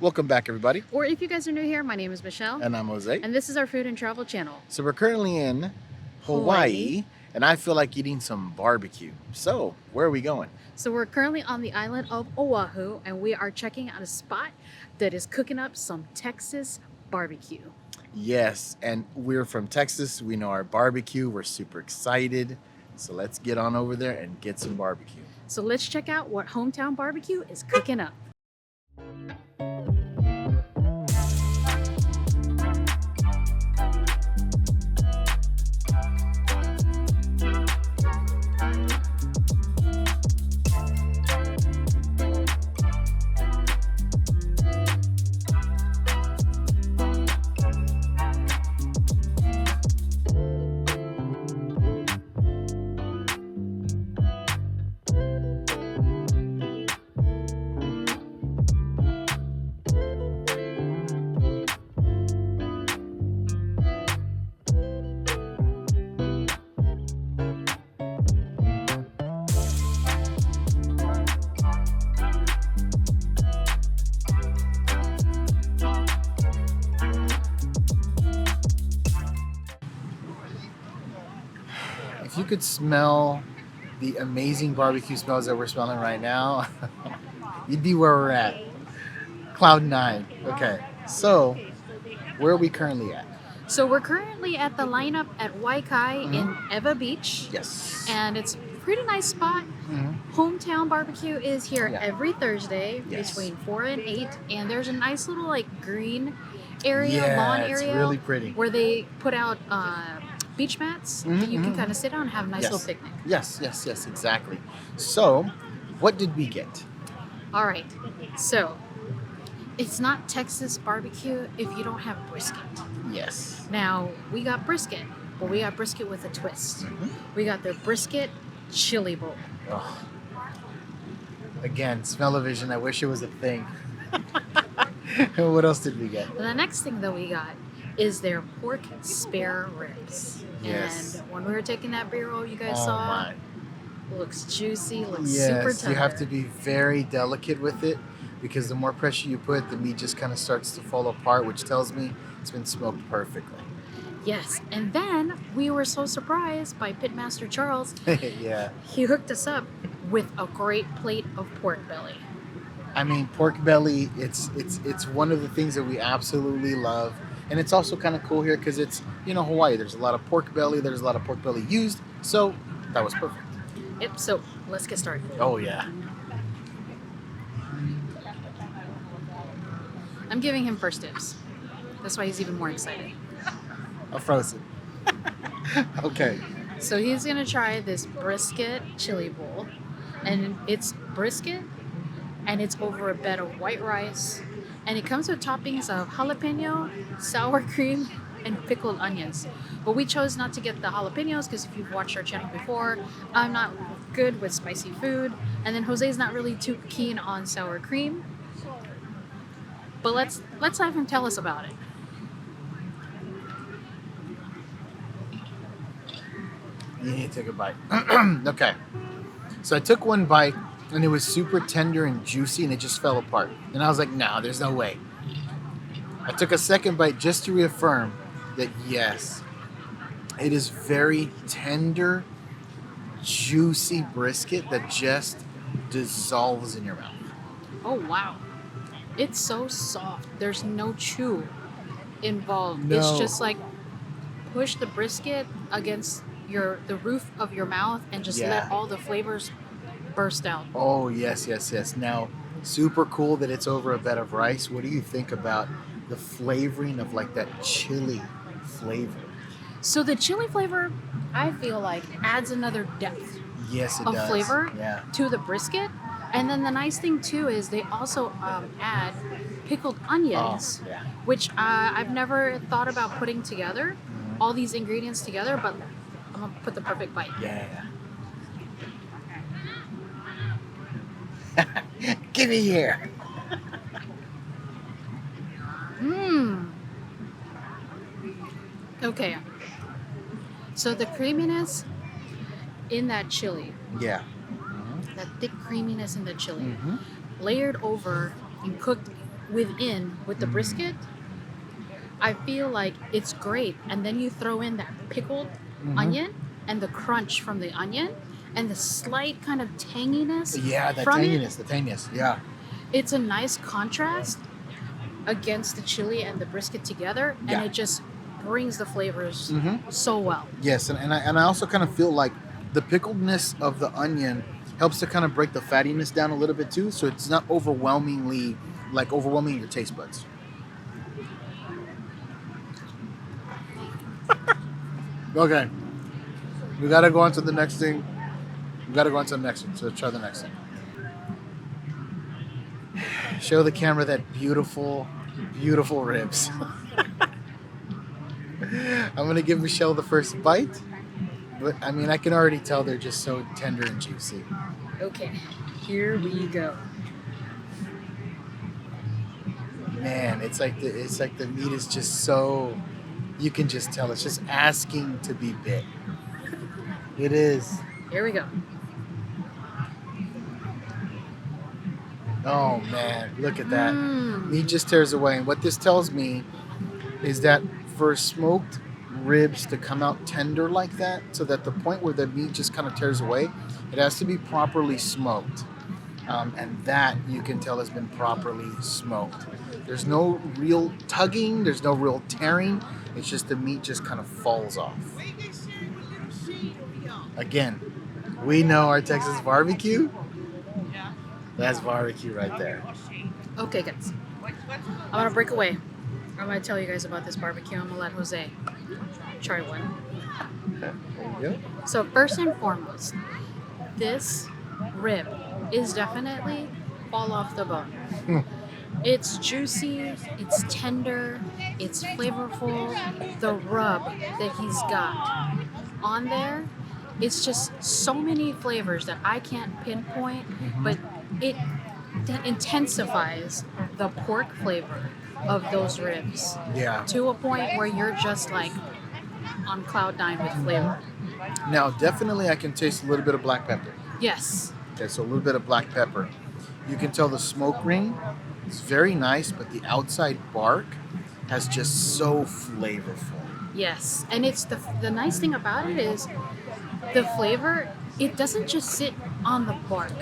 Welcome back, everybody. Or if you guys are new here, my name is Michelle. And I'm Jose. And this is our food and travel channel. So we're currently in Hawaii, and I feel like eating some barbecue. So where are we going? So we're currently on the island of Oahu, and we are checking out a spot that is cooking up some Texas barbecue. Yes, and we're from Texas. We know our barbecue. We're super excited. So let's get on over there and get some barbecue. So let's check out what Hometown Barbecue is cooking up. If you could smell the amazing barbecue smells that we're smelling right now, you'd be where we're at. Cloud 9. Okay, so where are we currently at? So we're currently at the lineup at Waikai in Ewa Beach. Yes. And it's a pretty nice spot. Hometown Barbecue is here every Thursday between 4 and 8. And there's a nice little like green area, lawn area. It's really pretty. Where they put out beach mats that you can kind of sit down and have a nice little picnic. Yes, exactly. So, what did we get? All right, so it's not Texas barbecue if you don't have brisket. Yes. Now, we got brisket, but we got brisket with a twist. We got their brisket chili bowl. Oh. Again, smell-o-vision, I wish it was a thing. What else did we get? The next thing that we got is their pork spare ribs. Yes. And when we were taking that B-roll, you guys saw, looks juicy, looks super tender. You have to be very delicate with it because the more pressure you put, the meat just kind of starts to fall apart, which tells me it's been smoked perfectly. Yes, and then we were so surprised by Pitmaster Charles. Yeah. He hooked us up with a great plate of pork belly. I mean, pork belly, it's one of the things that we absolutely love. And it's also kind of cool here because it's, Hawaii. There's a lot of pork belly. There's a lot of pork belly used. So that was perfect. Yep, so let's get started. Oh, yeah. I'm giving him first dibs. That's why he's even more excited. A frozen. Okay. So he's going to try this brisket chili bowl. And it's brisket, and it's over a bed of white rice. And it comes with toppings of jalapeno, sour cream, and pickled onions. But we chose not to get the jalapenos because if you've watched our channel before, I'm not good with spicy food. And then Jose's not really too keen on sour cream. But let's have him tell us about it. You need to take a bite. Okay. So I took one bite, and it was super tender and juicy, and it just fell apart. And I was like, no, there's no way. I took a second bite just to reaffirm that, yes, it is very tender, juicy brisket that just dissolves in your mouth. Oh, wow. It's so soft. There's no chew involved. No. It's just like push the brisket against the roof of your mouth and just let all the flavors burst out. Oh, yes. Now, super cool that it's over a bed of rice. What do you think about the flavoring of like that chili flavor? So the chili flavor, I feel like, adds another depth of flavor to the brisket. And then the nice thing too is they also add pickled onions, which I've never thought about putting together, all these ingredients together, but I'm gonna put the perfect bite. Yeah. Give me here. Okay. So the creaminess in that chili. Yeah. That thick creaminess in the chili. Layered over and cooked within with the brisket, I feel like it's great. And then you throw in that pickled onion and the crunch from the onion and the slight kind of tanginess Yeah, the from tanginess, yeah. it's a nice contrast against the chili and the brisket together, and Yeah. it just brings the flavors so well. Yes, and I also kind of feel like the pickledness of the onion helps to kind of break the fattiness down a little bit too, so it's not overwhelming your taste buds. Okay, we gotta go on to the next thing. So let's try the next thing. Show the camera that beautiful, beautiful ribs. I'm gonna give Michelle the first bite, but I mean I can already tell they're just so tender and juicy. Okay, here we go. Man, it's like the meat is just so, you can just tell it's just asking to be bit. It is. Here we go. Oh man, look at that. Meat just tears away. And what this tells me is that for smoked ribs to come out tender like that, so that the point where the meat just kind of tears away, it has to be properly smoked. And that you can tell has been properly smoked. There's no real tugging, there's no real tearing. It's just the meat just kind of falls off. Again, we know our Texas barbecue. That's barbecue right there. Okay, guys. I'm gonna break away. I'm gonna tell you guys about this barbecue. I'm gonna let Jose try one. There you go. So first and foremost, this rib is definitely fall off the bone. It's juicy, it's tender, it's flavorful. The rub that he's got on there, it's just so many flavors that I can't pinpoint, but it intensifies the pork flavor of those ribs Yeah. to a point where you're just like on cloud nine with flavor. Now, definitely I can taste a little bit of black pepper. Yes. Okay, so a little bit of black pepper. You can tell the smoke ring is very nice, but the outside bark has just so flavorful. Yes, and it's the nice thing about it is the flavor. It doesn't just sit on the bark.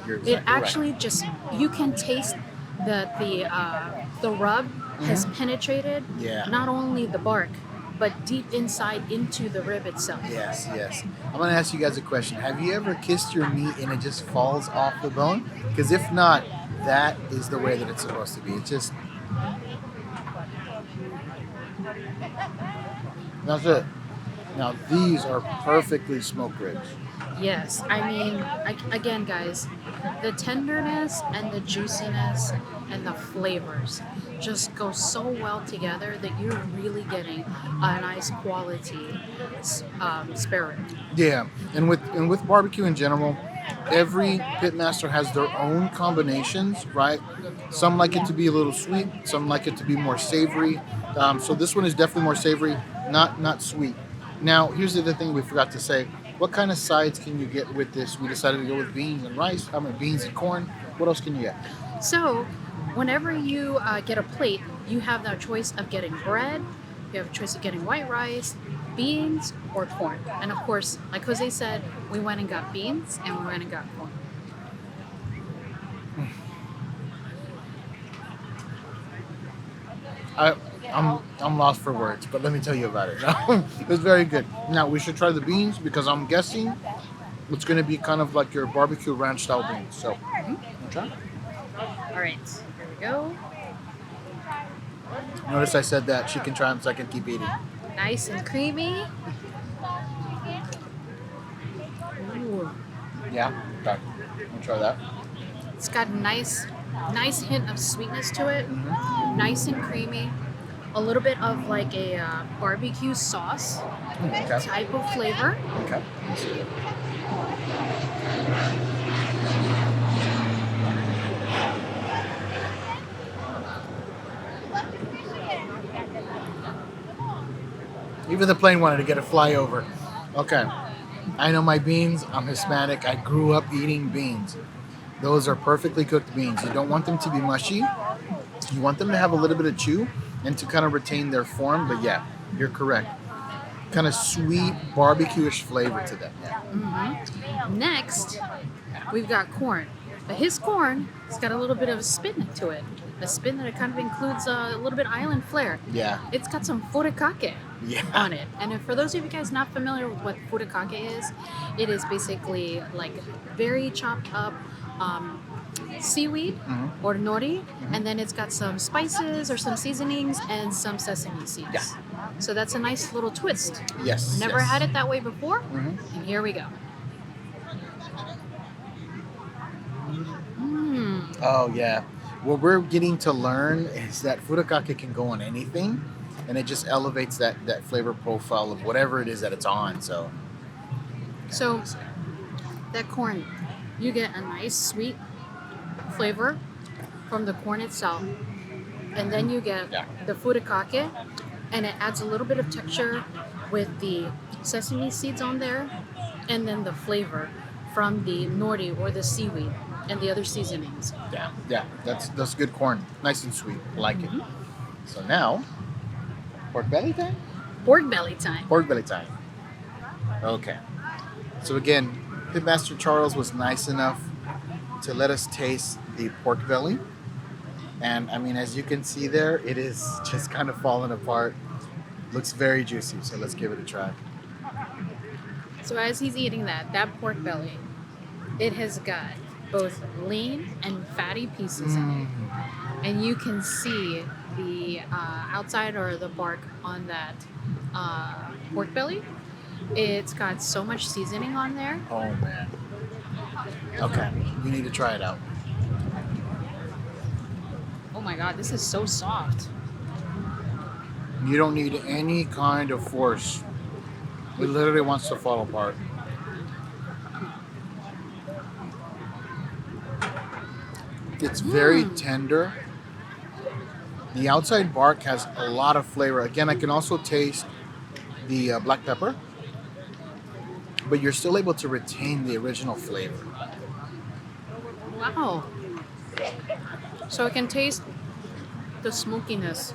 You're exactly It actually just you can taste that the rub has penetrated Yeah. not only the bark but deep inside into the rib itself. Yes, yes. I'm going to ask you guys a question. Have you ever kissed your meat and it just falls off the bone? Because if not, that is the way that it's supposed to be. It's just... That's it. Now, these are perfectly smoked ribs. Yes, I mean, again, guys, the tenderness and the juiciness and the flavors just go so well together that you're really getting a nice quality spare rib. Yeah, and with barbecue in general, every pitmaster has their own combinations, right? Some like it to be a little sweet, some like it to be more savory. So this one is definitely more savory, not sweet. Now, here's the other thing we forgot to say. What kind of sides can you get with this? We decided to go with beans and rice. Beans and corn. What else can you get? So, whenever you get a plate, you have the choice of getting bread, you have a choice of getting white rice, beans, or corn. And of course, like Jose said, we went and got beans and we went and got corn. I'm lost for words, but let me tell you about it. It's very good. Now we should try the beans because I'm guessing it's going to be kind of like your barbecue ranch style beans. So, try. All right, here we go. Notice I said that she can try them so I can keep eating. Nice and creamy. Ooh. Yeah. Okay. I'll try that. It's got a nice hint of sweetness to it. Nice and creamy. A little bit of like a barbecue sauce Okay. type of flavor. Okay. Let's see it. Even the plane wanted to get a flyover. Okay. I know my beans. I'm Hispanic. I grew up eating beans. Those are perfectly cooked beans. You don't want them to be mushy. You want them to have a little bit of chew and to kind of retain their form. But yeah, you're correct. Kind of sweet barbecue-ish flavor to them. Yeah. Mm-hmm. Next, we've got corn. But his corn, it's got a little bit of a spin to it. A spin that it kind of includes a little bit island flair. Yeah. It's got some furikake Yeah. on it. And if, for those of you guys not familiar with what furikake is, it is basically like very chopped up seaweed or nori, and then it's got some spices or some seasonings and some sesame seeds. Yeah. So that's a nice little twist. Yes. Never had it that way before, Mm-hmm. and here we go. Oh yeah. What we're getting to learn is that furikake can go on anything, and it just elevates that flavor profile of whatever it is that it's on. So that corn, you get a nice sweet flavor from the corn itself, and then you get the furikake, and it adds a little bit of texture with the sesame seeds on there, and then the flavor from the nori or the seaweed and the other seasonings. Yeah, that's good corn, nice and sweet. I like it. So now, pork belly time. Pork belly time. Pork belly time. Okay. So again, Pitmaster Charles was nice enough to let us taste the pork belly, and I mean, as you can see there, it is just kind of falling apart. Looks very juicy. So let's give it a try. So as he's eating that pork belly, it has got both lean and fatty pieces in it. And you can see the outside or the bark on that pork belly. It's got so much seasoning on there. Oh man. Okay, you need to try it out. Oh my god, this is so soft. You don't need any kind of force. It literally wants to fall apart. It's very tender. The outside bark has a lot of flavor. Again, I can also taste the black pepper, but you're still able to retain the original flavor. Wow. So I can taste the smokiness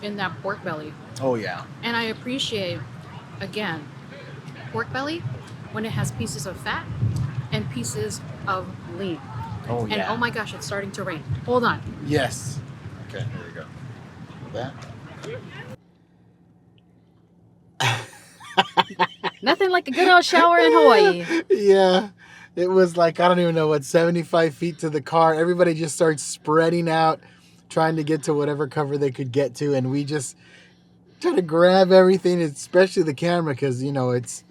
in that pork belly. Oh yeah. And I appreciate, again, pork belly when it has pieces of fat and pieces of lean. Oh And yeah. oh my gosh, it's starting to rain. Hold on. Yes. Okay, here we go. That. Nothing like a good old shower in Hawaii. Yeah. It was like, I don't even know what, 75 feet to the car. Everybody just starts spreading out, trying to get to whatever cover they could get to. And we just try to grab everything, especially the camera, because, you know, it's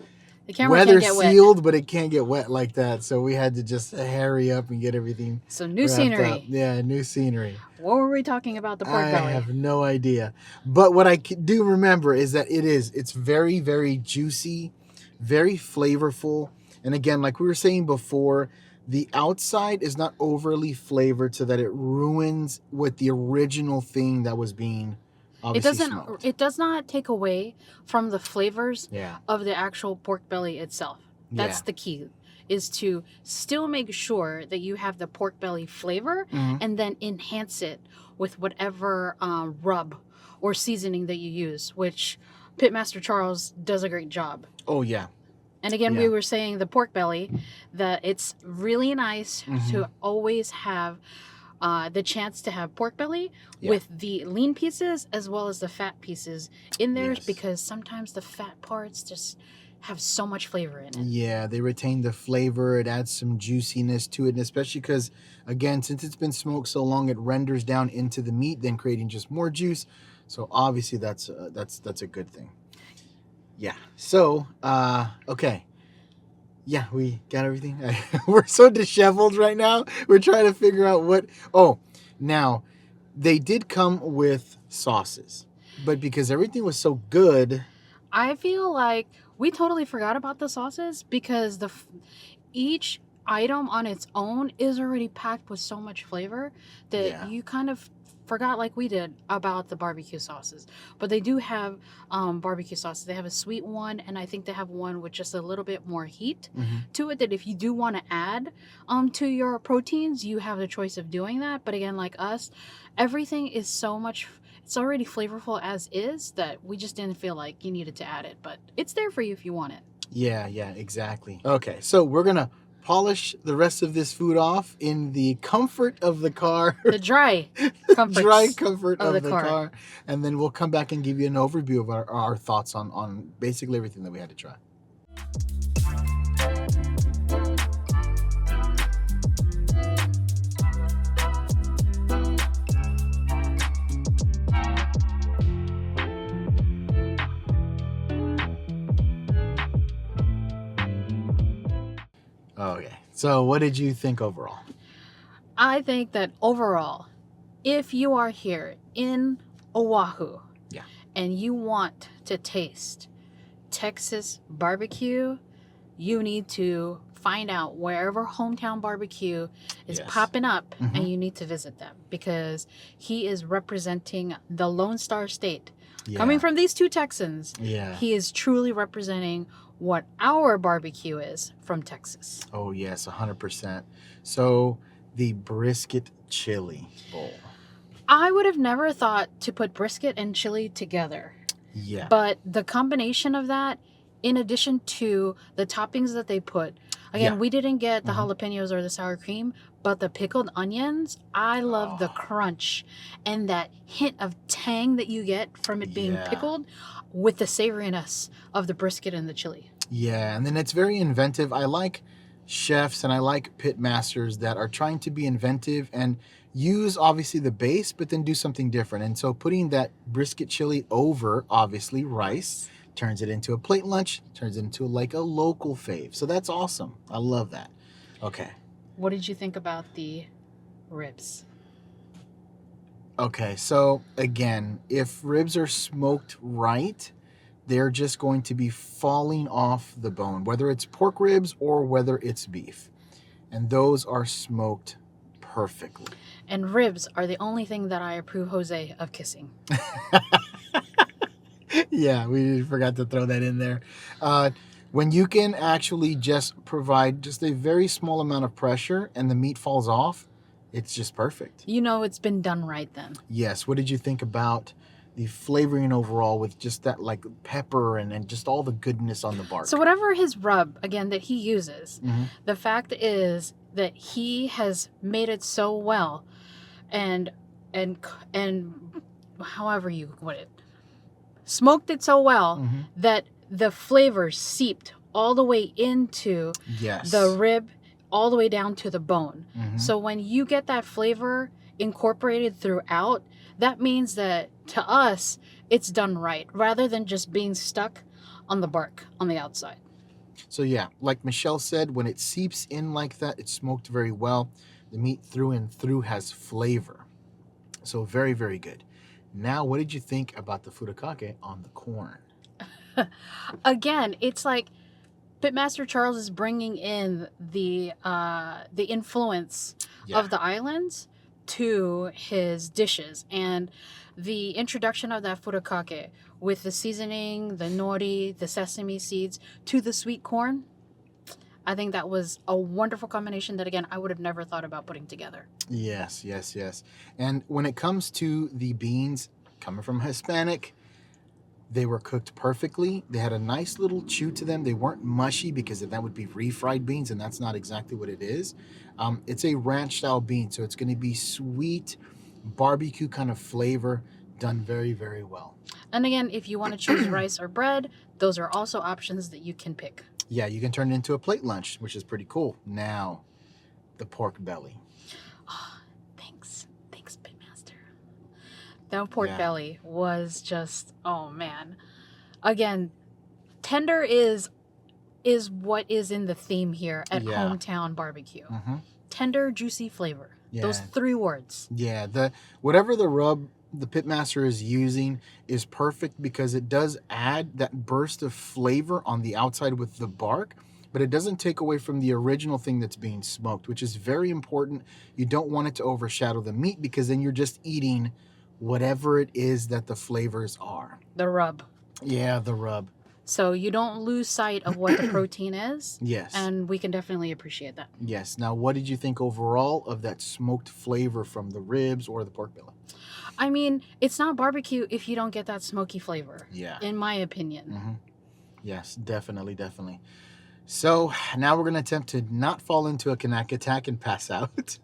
The camera weather can't get sealed, wet. but it can't get wet like that. So we had to just hurry up and get everything So new wrapped scenery. up. Yeah, new scenery. What were we talking about the pork I belly? have no idea. But what I do remember is that it's very, very juicy, very flavorful. And again, like we were saying before, the outside is not overly flavored so that it ruins what the original thing that was being obviously smoked. It does not take away from the flavors Yeah. of the actual pork belly itself. That's Yeah. the key, is to still make sure that you have the pork belly flavor Mhm. and then enhance it with whatever rub or seasoning that you use, which Pitmaster Charles does a great job. Oh, yeah. And again, Yeah. we were saying the pork belly, that it's really nice to always have the chance to have pork belly with the lean pieces as well as the fat pieces in there, Yes. because sometimes the fat parts just have so much flavor in it. Yeah, they retain the flavor. It adds some juiciness to it, and especially because, again, since it's been smoked so long, it renders down into the meat, then creating just more juice. So obviously, that's a good thing. Yeah. So, okay. Yeah, we got everything. We're so disheveled right now. We're trying to figure out what. Oh, now they did come with sauces, but because everything was so good. I feel like we totally forgot about the sauces because each item on its own is already packed with so much flavor that Yeah. you kind of forgot like we did about the barbecue sauces, but they do have barbecue sauces. They have a sweet one, and I think they have one with just a little bit more heat to it, that if you do want to add to your proteins, you have the choice of doing that. But again, like us, everything is so much, it's already flavorful as is, that we just didn't feel like you needed to add it, but it's there for you if you want it. Yeah, exactly. Okay, so we're gonna polish the rest of this food off in the comfort of the car. The dry comforts Dry comfort of of the the car. car. And then we'll come back and give you an overview of our thoughts on basically everything that we had to try. Okay, so what did you think overall? I think that overall, if you are here in Oahu, Yeah, and you want to taste Texas barbecue, you need to find out wherever Hometown Barbecue is Yes. popping up, and you need to visit them, because he is representing the Lone Star State. yeah. Coming from these two Texans, Yeah. he is truly representing what our barbecue is from Texas. Oh yes, 100%. So the brisket chili bowl. I would have never thought to put brisket and chili together. Yeah. But the combination of that, in addition to the toppings that they put, again, Yeah. we didn't get the jalapenos or the sour cream, but the pickled onions, I love the crunch and that hint of tang that you get from it being Yeah. pickled with the savoriness of the brisket and the chili. Yeah, and then it's very inventive. I like chefs and I like pit masters that are trying to be inventive and use obviously the base, but then do something different. And so putting that brisket chili over obviously rice turns it into a plate lunch, turns it into like a local fave. So that's awesome. I love that. Okay. What did you think about the ribs? Okay, so again, if ribs are smoked right, they're just going to be falling off the bone, whether it's pork ribs or whether it's beef. And those are smoked perfectly. And ribs are the only thing that I approve Jose of kissing. Yeah, we forgot to throw that in there. When you can actually just provide just a very small amount of pressure and the meat falls off, it's just perfect. You know it's been done right then. Yes. What did you think about the flavoring overall with just that like pepper and just all the goodness on the bark? So whatever his rub, again, that he uses, Mm-hmm. the fact is that he has made it so well, and however you put it, smoked it so well Mm-hmm. that the flavor seeped all the way into Yes. the rib, all the way down to the bone. Mhm. So when you get that flavor incorporated throughout, that means that to us, it's done right, rather than just being stuck on the bark on the outside. So yeah, like Michelle said, when it seeps in like that, it's smoked very well. The meat through and through has flavor. So very, very good. Now, what did you think about the furikake on the corn? Again, it's like Pitmaster Charles is bringing in the influence Yeah. of the islands to his dishes, and the introduction of that furikake with the seasoning, the nori, the sesame seeds to the sweet corn. I think that was a wonderful combination that, again, I would have never thought about putting together. Yes. And when it comes to the beans, coming from Hispanic, they were cooked perfectly. They had a nice little chew to them. They weren't mushy, because that would be refried beans, and that's not exactly what it is. It's a ranch style bean, so it's going to be sweet, barbecue kind of flavor, done very, very well. And again, if you want to choose rice or bread, those are also options that you can pick. Yeah, you can turn it into a plate lunch, which is pretty cool. Now, the pork belly. Thanks, Pitmaster. That pork Yeah. belly was just, oh man. Again, tender is what is in the theme here at Yeah. Hometown Barbecue. Mm-hmm. Tender, juicy flavor. Yeah. Those 3 words. Yeah, whatever the rub the Pitmaster is using is perfect, because it does add that burst of flavor on the outside with the bark, but it doesn't take away from the original thing that's being smoked, which is very important. You don't want it to overshadow the meat, because then you're just eating whatever it is that the flavors are. The rub. Yeah, the rub. So you don't lose sight of what the protein is. Yes. And we can definitely appreciate that. Yes. Now, what did you think overall of that smoked flavor from the ribs or the pork belly? I mean, it's not barbecue if you don't get that smoky flavor. Yeah. In my opinion. Mm-hmm. Yes, definitely, definitely. So now we're going to attempt to not fall into a Kanak attack and pass out.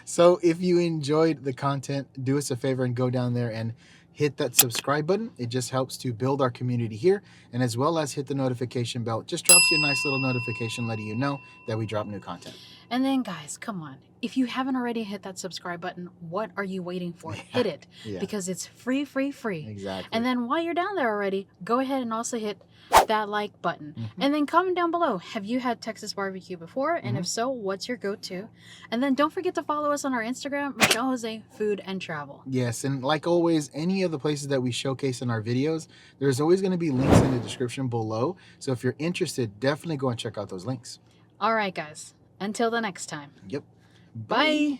So if you enjoyed the content, do us a favor and go down there and hit that subscribe button. It just helps to build our community here, and as well as hit the notification bell. It just drops you a nice little notification letting you know that we drop new content. And then, guys, come on. If you haven't already hit that subscribe button, what are you waiting for? Hit it. Yeah. Because it's free, free, free. Exactly. And then while you're down there already, go ahead and also hit that like button. And then comment down below, have you had Texas barbecue before? And if so, what's your go-to? And then don't forget to follow us on our Instagram, Michelle Jose Food and Travel. Yes, and like always, any of the places that we showcase in our videos, there's always going to be links in the description below. So if you're interested, definitely go and check out those links. All right, guys. Until the next time. Yep. Bye.